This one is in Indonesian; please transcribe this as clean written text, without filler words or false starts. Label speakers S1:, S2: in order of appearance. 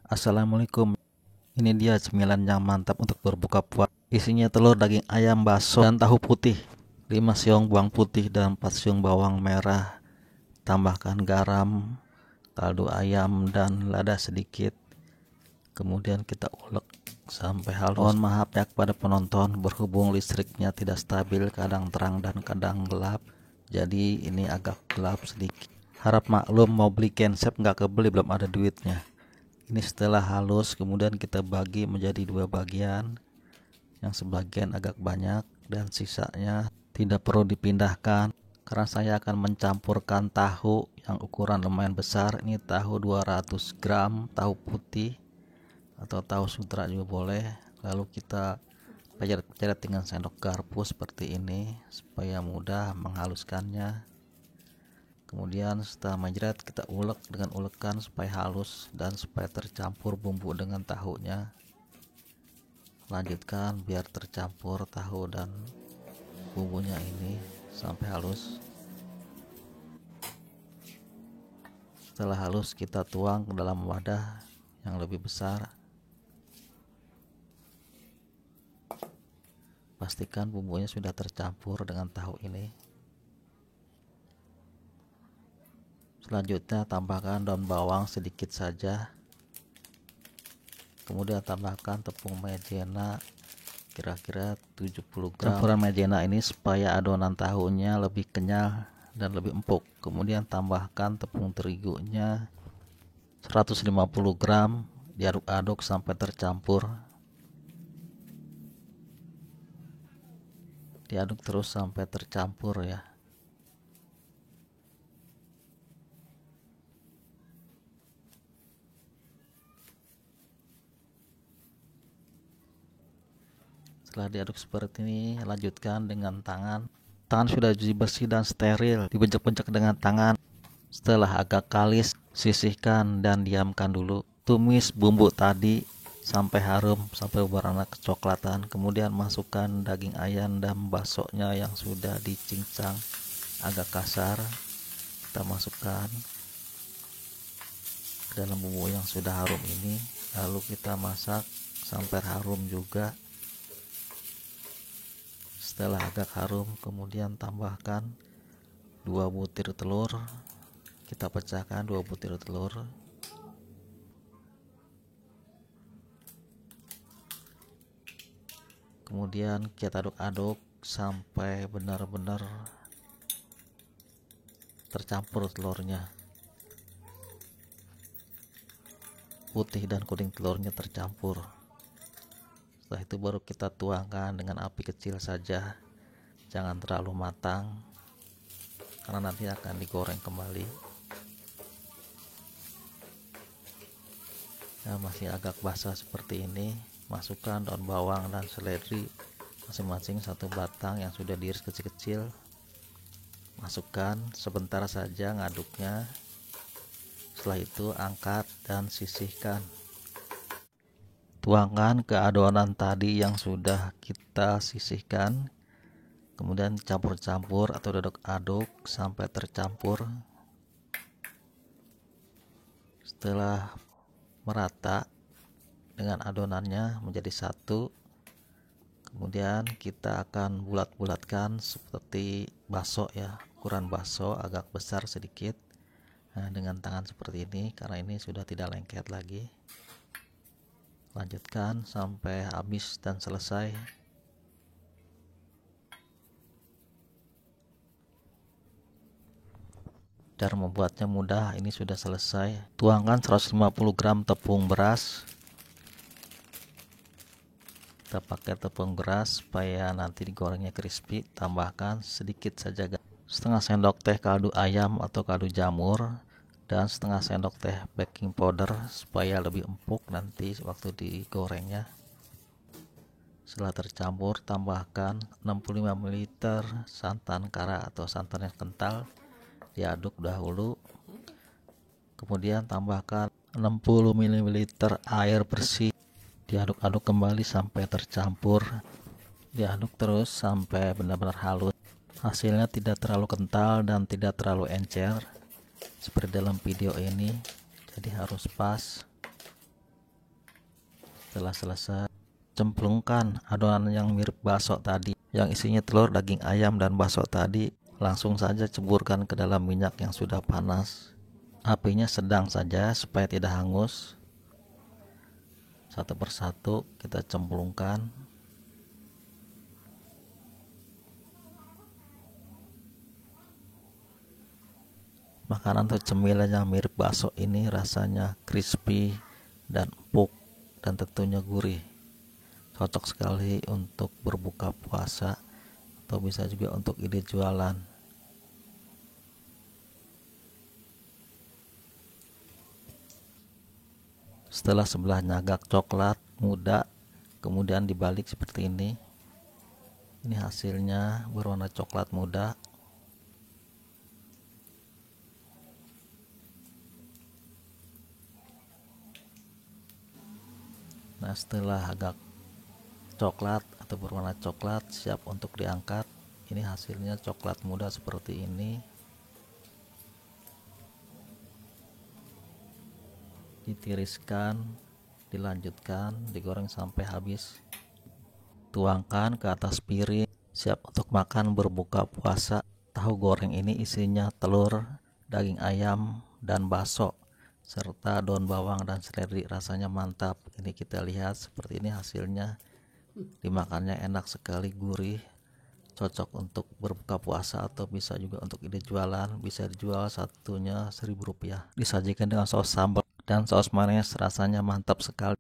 S1: Assalamualaikum. Ini dia cemilan yang mantap untuk berbuka puasa. Isinya telur, daging ayam, bakso, dan tahu putih. 5 siung bawang putih dan 4 siung bawang merah. Tambahkan garam, kaldu ayam, dan lada sedikit. Kemudian kita ulek sampai halus. Mohon maaf ya kepada penonton, berhubung listriknya tidak stabil, kadang terang dan kadang gelap. Jadi ini agak gelap sedikit. Harap maklum, mau beli kensep nggak kebeli, belum ada duitnya. Ini setelah halus, kemudian kita bagi menjadi 2 bagian. Yang sebagian agak banyak dan sisanya tidak perlu dipindahkan, karena saya akan mencampurkan tahu yang ukuran lumayan besar. Ini tahu 200 gram, tahu putih atau tahu sutra juga boleh. Lalu kita pejat-pejat dengan sendok garpu seperti ini supaya mudah menghaluskannya. Kemudian setelah menjerat, kita ulek dengan ulekan supaya halus dan supaya tercampur bumbu dengan tahunya. Lanjutkan biar tercampur tahu dan bumbunya ini sampai halus. Setelah halus, kita tuang ke dalam wadah yang lebih besar. Pastikan bumbunya sudah tercampur dengan tahu ini. Selanjutnya tambahkan daun bawang sedikit saja. Kemudian tambahkan tepung maizena kira-kira 70 gram. Campuran maizena ini supaya adonan tahunya lebih kenyal dan lebih empuk. Kemudian tambahkan tepung terigunya 150 gram, diaduk-aduk sampai tercampur. Diaduk terus sampai tercampur ya. Setelah diaduk seperti ini, lanjutkan dengan tangan. Tangan sudah cuci bersih dan steril, dibejek-bejek dengan tangan. Setelah agak kalis, sisihkan dan diamkan dulu. Tumis bumbu tadi sampai harum, sampai berwarna kecoklatan. Kemudian masukkan daging ayam dan baksonya yang sudah dicincang agak kasar. Kita masukkan ke dalam bumbu yang sudah harum ini. Lalu kita masak sampai harum juga. Setelah agak harum, kemudian tambahkan 2 butir telur. Kita pecahkan 2 butir telur. Kemudian kita aduk-aduk sampai benar-benar tercampur telurnya. Putih dan kuning telurnya tercampur. Setelah itu baru kita tuangkan dengan api kecil saja, jangan terlalu matang karena nanti akan digoreng kembali. Nah, masih agak basah seperti ini. Masukkan daun bawang dan seledri masing-masing 1 batang yang sudah diiris kecil-kecil. Masukkan sebentar saja ngaduknya. Setelah itu angkat dan sisihkan. Tuangkan ke adonan tadi yang sudah kita sisihkan. Kemudian campur-campur atau aduk-aduk sampai tercampur. Setelah merata dengan adonannya menjadi satu, kemudian kita akan bulat-bulatkan seperti bakso ya, ukuran bakso agak besar sedikit. Nah, dengan tangan seperti ini, karena ini sudah tidak lengket lagi. Lanjutkan sampai habis dan selesai. Cara membuatnya mudah, ini sudah selesai. Tuangkan 150 gram tepung beras. Kita pakai tepung beras supaya nanti digorengnya crispy. Tambahkan sedikit saja, setengah sendok teh kaldu ayam atau kaldu jamur, dan setengah sendok teh baking powder supaya lebih empuk nanti waktu digorengnya. Setelah tercampur, tambahkan 65 ml santan kara atau santan yang kental. Diaduk dahulu. Kemudian tambahkan 60 ml air bersih. Diaduk-aduk kembali sampai tercampur. Diaduk terus sampai benar-benar halus. Hasilnya tidak terlalu kental dan tidak terlalu encer seperti dalam video ini, jadi harus pas. Setelah selesai, cemplungkan adonan yang mirip bakso tadi yang isinya telur, daging ayam, dan bakso tadi. Langsung saja ceburkan ke dalam minyak yang sudah panas. Apinya sedang saja supaya tidak hangus. Satu persatu kita cemplungkan. Makanan atau cemilan yang mirip bakso ini rasanya crispy dan empuk dan tentunya gurih. Cocok sekali untuk berbuka puasa atau bisa juga untuk ide jualan. Setelah sebelahnya agak coklat muda, kemudian dibalik seperti ini. Ini hasilnya berwarna coklat muda. Nah, setelah agak coklat atau berwarna coklat, siap untuk diangkat. Ini hasilnya coklat muda seperti ini. Ditiriskan, dilanjutkan, digoreng sampai habis. Tuangkan ke atas piring, siap untuk makan berbuka puasa. Tahu goreng ini isinya telur, daging ayam, dan bakso, serta daun bawang dan seledri. Rasanya mantap. Ini kita lihat seperti ini hasilnya. Dimakannya enak sekali, gurih, cocok untuk berbuka puasa atau bisa juga untuk ide jualan. Bisa dijual satunya Rp1.000. Disajikan dengan saus sambal dan saus manis, rasanya mantap sekali.